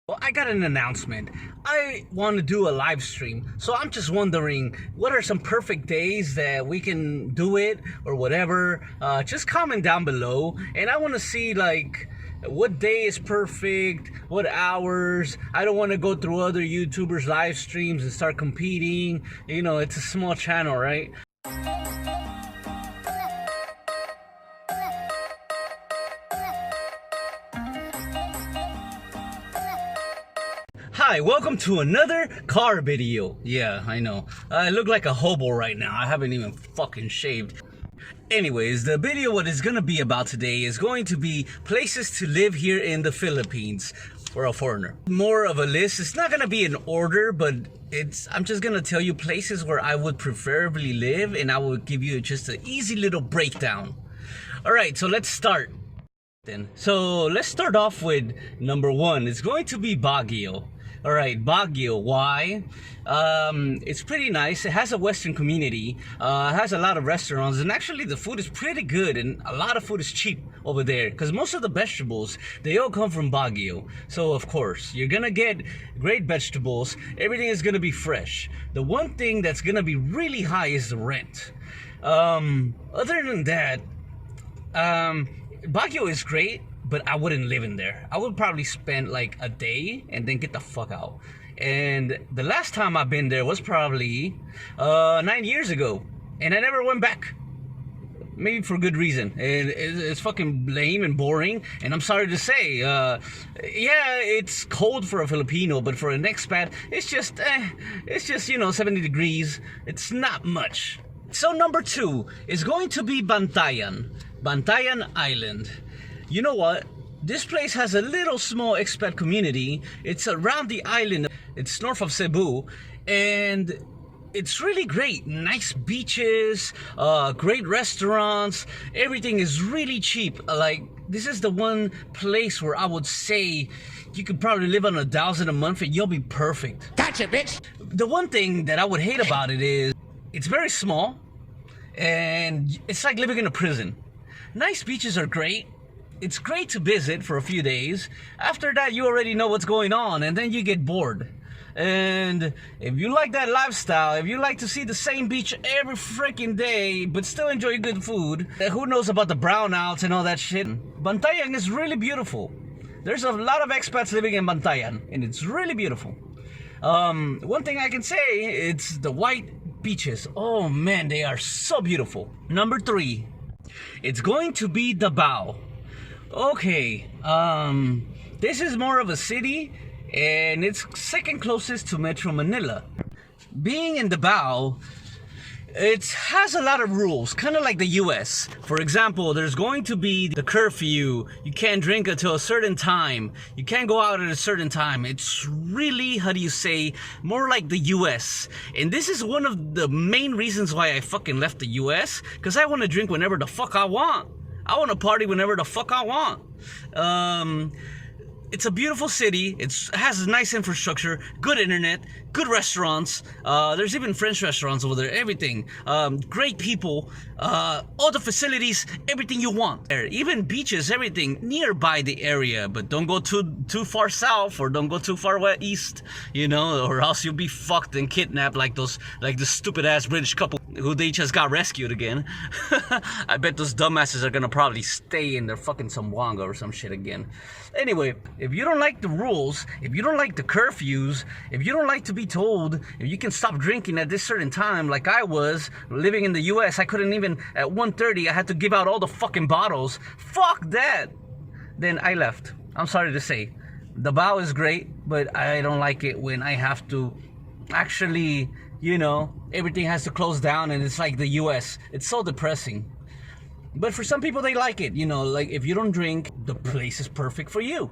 Well, I got an announcement. I want to do a live stream, so I'm just wondering what are some perfect days that we can do it or whatever. Just comment down below, and I want to see like what day is perfect, what hours. I don't want to go through other YouTubers' live streams and start competing. You know, it's a small channel, right? Hi, welcome to another car video. Yeah, I know. I look like a hobo right now. I haven't even fucking shaved. Anyways, the video what it's gonna be about today is going to be places to live here in the Philippines for a foreigner. More of a list. It's not gonna be in order, but I'm just gonna tell you places where I would preferably live, and I will give you just an easy little breakdown. Alright, so let's start. So let's start off with number one. It's going to be Baguio. Alright, Baguio. Why? It's pretty nice. It has a Western community. It has a lot of restaurants, and actually the food is pretty good, and a lot of food is cheap over there because most of the vegetables, they all come from Baguio. So of course you're gonna get great vegetables. Everything is gonna be fresh. The one thing that's gonna be really high is the rent. Other than that, Baguio is great, but I wouldn't live in there. I would probably spend like a day and then get the fuck out. And the last time I've been there was probably 9 years ago, and I never went back. Maybe for good reason. It's fucking lame and boring, and I'm sorry to say, yeah, it's cold for a Filipino, but for an expat, it's just, you know, 70 degrees. It's not much. So number two is going to be Bantayan Island. You know what? This place has a little small expat community. It's around the island. It's north of Cebu, and it's really great. Nice beaches, great restaurants. Everything is really cheap. Like, this is the one place where I would say you could probably live on $1,000 a month and you'll be perfect. Gotcha, bitch. The one thing that I would hate about it is it's very small, and it's like living in a prison. Nice beaches are great. It's great to visit for a few days. After that, you already know what's going on, and then you get bored. And if you like that lifestyle, if you like to see the same beach every freaking day, but still enjoy good food, who knows about the brownouts and all that shit? Bantayan is really beautiful. There's a lot of expats living in Bantayan, and it's really beautiful. One thing I can say, it's the white beaches. Oh man, they are so beautiful. Number three, it's going to be Davao. Okay, this is more of a city, and it's second closest to Metro Manila. Being in Davao, it has a lot of rules, kind of like the US. For example, there's going to be the curfew. You can't drink until a certain time. You can't go out at a certain time. It's really, how do you say, more like the US. And this is one of the main reasons why I fucking left the US, because I want to drink whenever the fuck I want. I want to party whenever the fuck I want. It's a beautiful city. It has a nice infrastructure, good internet, good restaurants. There's even French restaurants over there. Everything. Great people. All the facilities, everything you want. Even beaches, everything nearby the area. But don't go too far south, or don't go too far east. You know, or else you'll be fucked and kidnapped like the stupid ass British couple who they just got rescued again. I bet those dumbasses are gonna probably stay in their fucking Zamboanga or some shit again. Anyway, if you don't like the rules, if you don't like the curfews, if you don't like to be told if you can stop drinking at this certain time, like I was living in the US, I couldn't even at 1:30. I had to give out all the fucking bottles. Fuck that. Then I left. I'm sorry to say. Davao is great, but I don't like it when I have to actually, you know, everything has to close down, and it's like the US. It's so depressing. But for some people, they like it. You know, like if you don't drink, the place is perfect for you.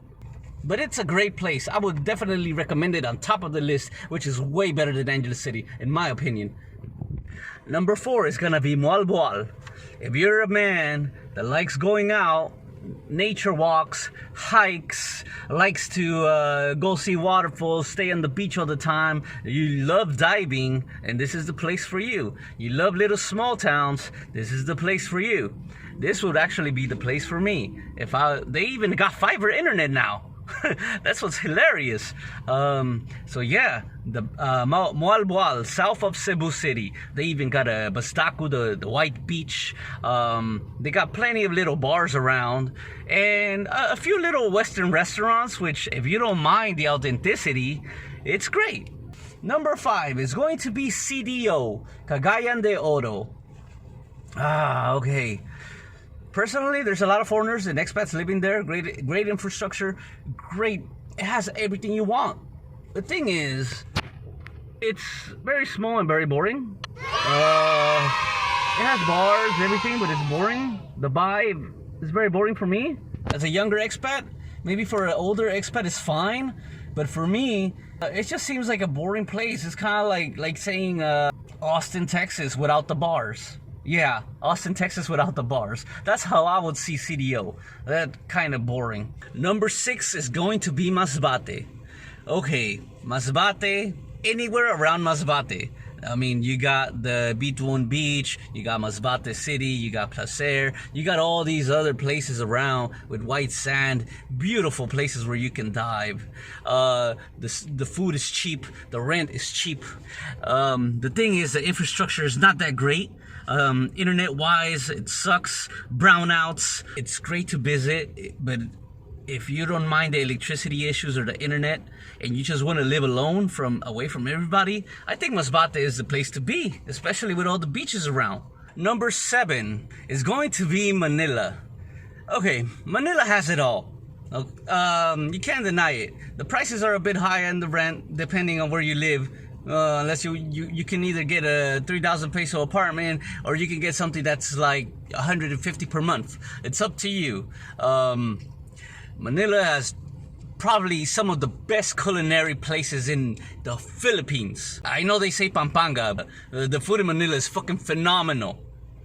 But it's a great place. I would definitely recommend it on top of the list, which is way better than Angeles City, in my opinion. Number four is gonna be Moalboal. If you're a man that likes going out, nature walks, hikes, likes to go see waterfalls, stay on the beach all the time, you love diving, and this is the place for you. You love little small towns, this is the place for you. This would actually be the place for me. They even got fiber internet now. That's what's hilarious. So yeah, the Moalboal, south of Cebu City. They even got a Bastaku, the white beach. They got plenty of little bars around, and a few little Western restaurants, which, if you don't mind the authenticity, it's great. Number 5 is going to be CDO, Cagayan de Oro. Okay. Personally, there's a lot of foreigners and expats living there. Great infrastructure. Great. It has everything you want. The thing is, it's very small and very boring. It has bars and everything, but it's boring. The vibe is very boring for me. As a younger expat, maybe for an older expat it's fine, but for me, it just seems like a boring place. It's kind of like saying Austin, Texas without the bars. Yeah, Austin, Texas without the bars. That's how I would see CDO. That kind of boring. Number 6 is going to be Masbate. Okay, Masbate, anywhere around Masbate. I mean, you got the Bituon Beach, you got Masbate City, you got Placer, you got all these other places around with white sand, beautiful places where you can dive. The food is cheap, the rent is cheap. The thing is, the infrastructure is not that great. Internet wise, it sucks. Brownouts. It's great to visit, but if you don't mind the electricity issues or the internet and you just want to live alone away from everybody, I think Masbate is the place to be, especially with all the beaches around. Number 7 is going to be Manila. Okay, Manila has it all. You can't deny it. The prices are a bit high on the rent depending on where you live. Unless you can either get a 3,000 peso apartment or you can get something that's like 150 per month. It's up to you. Manila has probably some of the best culinary places in the Philippines. I know they say Pampanga, but the food in Manila is fucking phenomenal.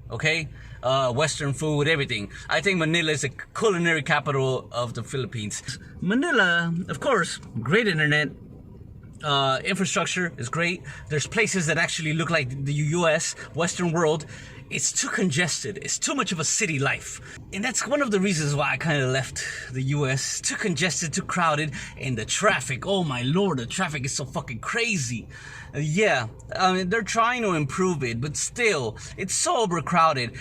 Okay? Western food, everything. I think Manila is the culinary capital of the Philippines. Manila, of course, great internet. Infrastructure is great. There's places that actually look like the US, Western world. It's too congested. It's too much of a city life. And that's one of the reasons why I kind of left the US. Too congested, too crowded, and the traffic. Oh my lord, the traffic is so fucking crazy. Yeah, I mean, they're trying to improve it, but still, it's so overcrowded.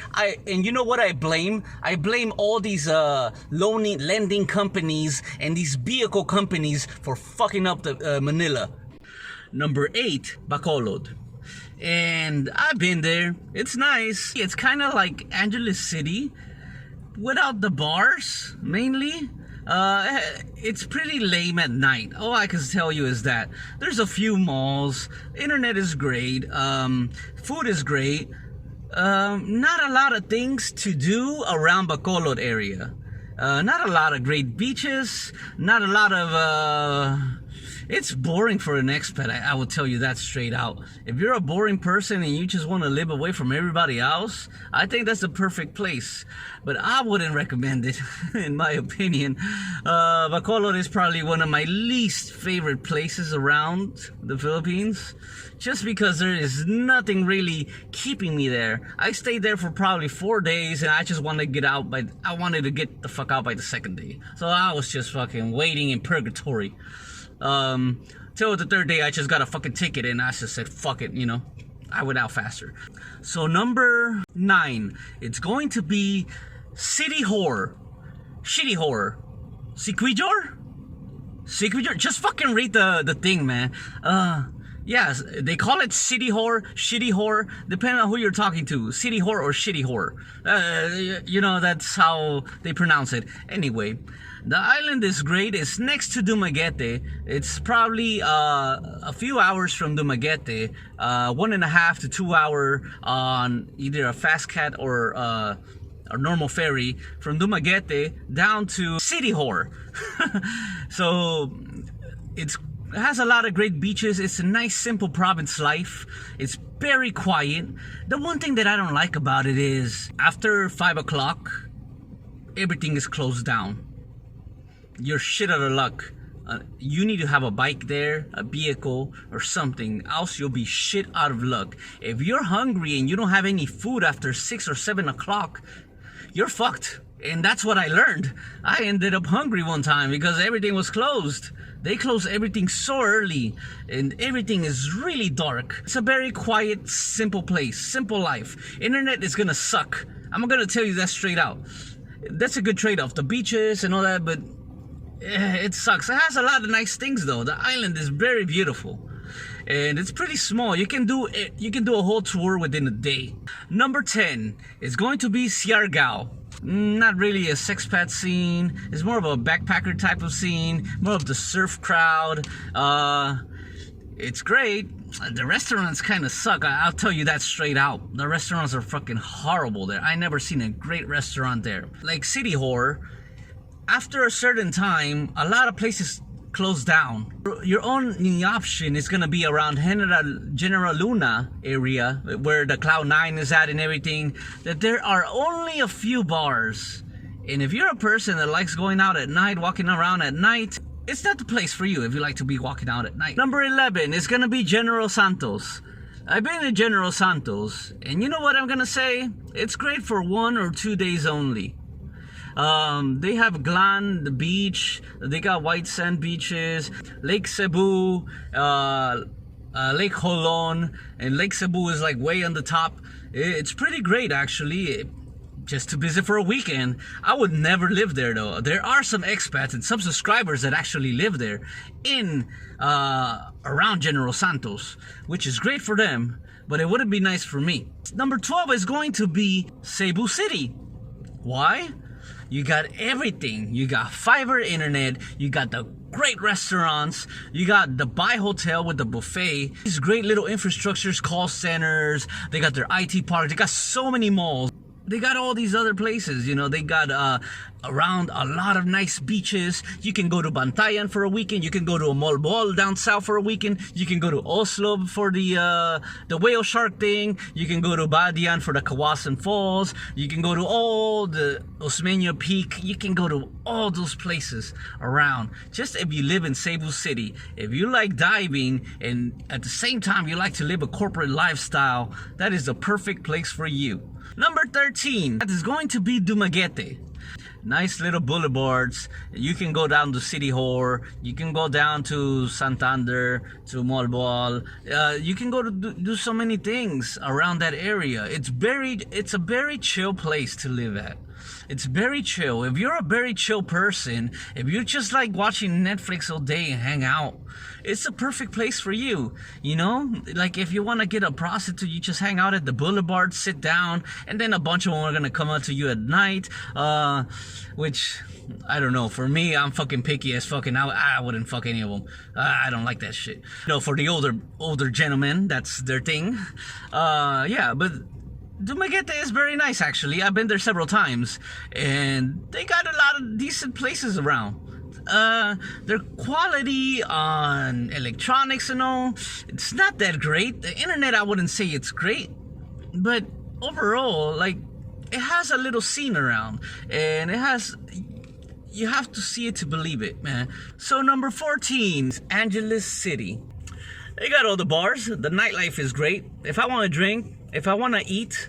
And you know what I blame? I blame all these lending companies and these vehicle companies for fucking up the Manila. Number 8, Bacolod. And I've been there. It's nice. It's kind of like Angeles City without the bars, mainly. It's pretty lame at night. All I can tell you is that there's a few malls. Internet is great. Food is great. Not a lot of things to do around Bacolod area. Not a lot of great beaches. Not a lot of it's boring for an expat. I will tell you that straight out. If you're a boring person and you just want to live away from everybody else, I think that's the perfect place. But I wouldn't recommend it, in my opinion. Bacolod is probably one of my least favorite places around the Philippines, just because there is nothing really keeping me there. I stayed there for probably 4 days, and I just wanted to get out. I wanted to get the fuck out by the second day. So I was just fucking waiting in purgatory. Till the 3rd day, I just got a fucking ticket, and I just said, fuck it, you know. I went out faster. So number 9, it's going to be City Horror. Shitty Horror. Siquijor? Just fucking read the thing, man. Yes, they call it City Horror, Shitty Horror, depending on who you're talking to. City Horror or Shitty Horror. You know, that's how they pronounce it. Anyway, the island is great. It's next to Dumaguete. It's probably a few hours from Dumaguete. 1.5 to 2 hour on either a fast cat or a normal ferry from Dumaguete down to City Horror. So it has a lot of great beaches. It's a nice, simple province life. It's very quiet. The one thing that I don't like about it is after 5 o'clock, everything is closed down. You're shit out of luck. You need to have a bike there, a vehicle, or something, else you'll be shit out of luck. If you're hungry and you don't have any food after 6 or 7 o'clock, you're fucked. And that's what I learned. I ended up hungry one time because everything was closed. They close everything so early and everything is really dark. It's a very quiet, simple place, simple life. Internet is gonna suck. I'm gonna tell you that straight out. That's a good trade-off. The beaches and all that, but it sucks. It has a lot of nice things though. The island is very beautiful. And it's pretty small. You can do a whole tour within a day. Number 10 is going to be Siargao. Not really a sexpat scene. It's more of a backpacker type of scene, more of the surf crowd. It's great. The restaurants kind of suck. I'll tell you that straight out. The restaurants are fucking horrible there. I never seen a great restaurant there. Like City Horror, after a certain time, a lot of places close down. Your only option is gonna be around General Luna area, where the Cloud9 is at and everything. That there are only a few bars, and if you're a person that likes going out at night, walking around at night, it's not the place for you if you like to be walking out at night. Number 11 is gonna be General Santos. I've been to General Santos, and you know what I'm gonna say? It's great for 1 or 2 days only. They have Glan, the beach. They got white sand beaches, Lake Cebu, Lake Holon, and Lake Cebu is like way on the top. It's pretty great actually. Just to visit for a weekend. I would never live there though. There are some expats and some subscribers that actually live there in around General Santos, which is great for them, but it wouldn't be nice for me. Number 12 is going to be Cebu City. Why? You got everything. You got fiber internet. You got the great restaurants. You got the Bai Hotel with the buffet. These great little infrastructures, call centers. They got their IT park. They got so many malls. They got all these other places, you know. They got around a lot of nice beaches. You can go to Bantayan for a weekend. You can go to a Molbol down south for a weekend. You can go to Oslo for the whale shark thing. You can go to Badian for the Kawasan Falls. You can go to all the Osmeña Peak. You can go to all those places around. Just if you live in Cebu City, if you like diving and at the same time you like to live a corporate lifestyle, that is the perfect place for you. Number 13, that is going to be Dumaguete. Nice little boulevards. You can go down to City Hall. You can go down to Santander, to Molbol. You can go to do so many things around that area. It's a very chill place to live at. It's very chill. If you're a very chill person, if you just like watching Netflix all day and hang out, it's a perfect place for you. You know, like if you want to get a prostitute, you just hang out at the boulevard, sit down, and then a bunch of them are gonna come out to you at night. Which I don't know. For me, I'm fucking picky as fucking. I wouldn't fuck any of them. I don't like that shit. No, for the older gentlemen, that's their thing. Yeah, but Dumaguete is very nice actually. I've been there several times, and they got a lot of decent places around. Their quality on electronics and all, it's not that great. The internet, I wouldn't say it's great, but overall, like, it has a little scene around, and you have to see it to believe it, man. So number 14, Angeles City. They got all the bars. The nightlife is great. If I want to drink, if I want to eat,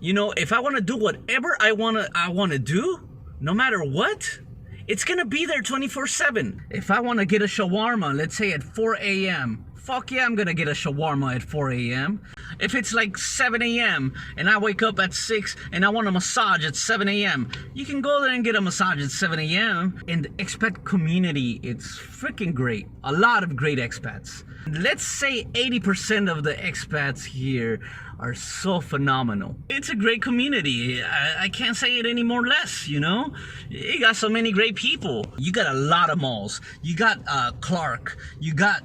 you know, if I want to do whatever I want to do, no matter what, it's gonna be there 24/7. If I want to get a shawarma, let's say at 4 a.m., fuck yeah, I'm gonna get a shawarma at 4 a.m. If it's like 7 a.m. and I wake up at 6 and I want a massage at 7 a.m., you can go there and get a massage at 7 a.m. In the expat community, it's freaking great. A lot of great expats. Let's say 80% of the expats here are so phenomenal. It's a great community. I can't say it any more less, you know? You got so many great people. You got a lot of malls. You got Clark. You got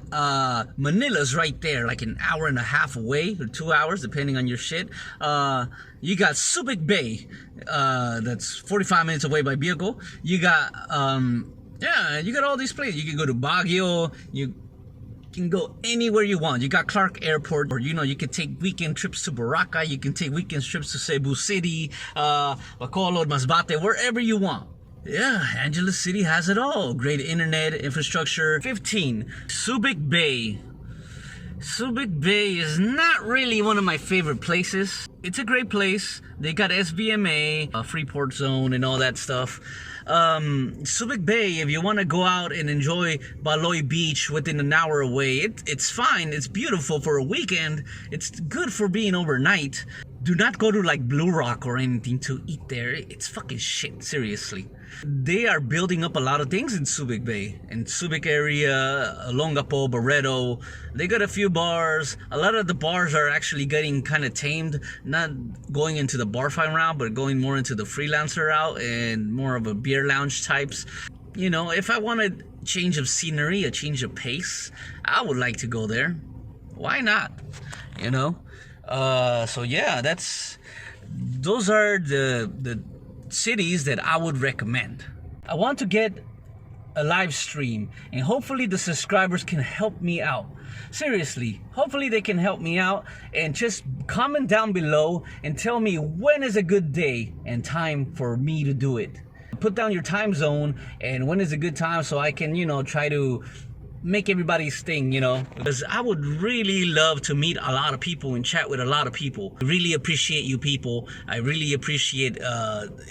Manila's right there, like an hour and a half away, or 2 hours, depending on your shit. You got Subic Bay, that's 45 minutes away by vehicle. You got, yeah, you got all these places. You can go to Baguio. You can go anywhere you want. You got Clark Airport, or you know, you can take weekend trips to Boracay. You can take weekend trips to Cebu City, Bacolod, Masbate, wherever you want. Yeah, Angeles City has it all. Great internet infrastructure. 15, Subic Bay. Subic Bay is not really one of my favorite places. It's a great place. They got SBMA, a Freeport Zone, and all that stuff. Subic Bay, if you want to go out and enjoy Baloy Beach within an hour away, it's fine. It's beautiful for a weekend. It's good for being overnight. Do not go to like Blue Rock or anything to eat there. It's fucking shit, seriously. They are building up a lot of things in Subic Bay. In Subic area, Olongapo, Barreto. They got a few bars. A lot of the bars are actually getting kind of tamed. Not going into the bar fight route, but going more into the freelancer route and more of a beer lounge types. You know, if I want a change of scenery, a change of pace, I would like to go there. Why not? You know? So yeah, those are the cities that I would recommend. I want to get a live stream, and hopefully the subscribers can help me out. Seriously, hopefully they can help me out, and just comment down below and tell me when is a good day and time for me to do it. Put down your time zone and when is a good time, so I can, you know, try to make everybody's thing, you know, because I would really love to meet a lot of people and chat with a lot of people. I really appreciate you people. I really appreciate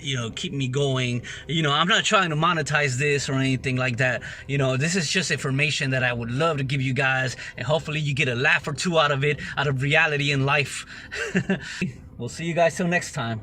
you know, keep me going. You know, I'm not trying to monetize this or anything like that. You know, this is just information that I would love to give you guys, and hopefully you get a laugh or two out of it, out of reality in life. We'll see you guys till next time.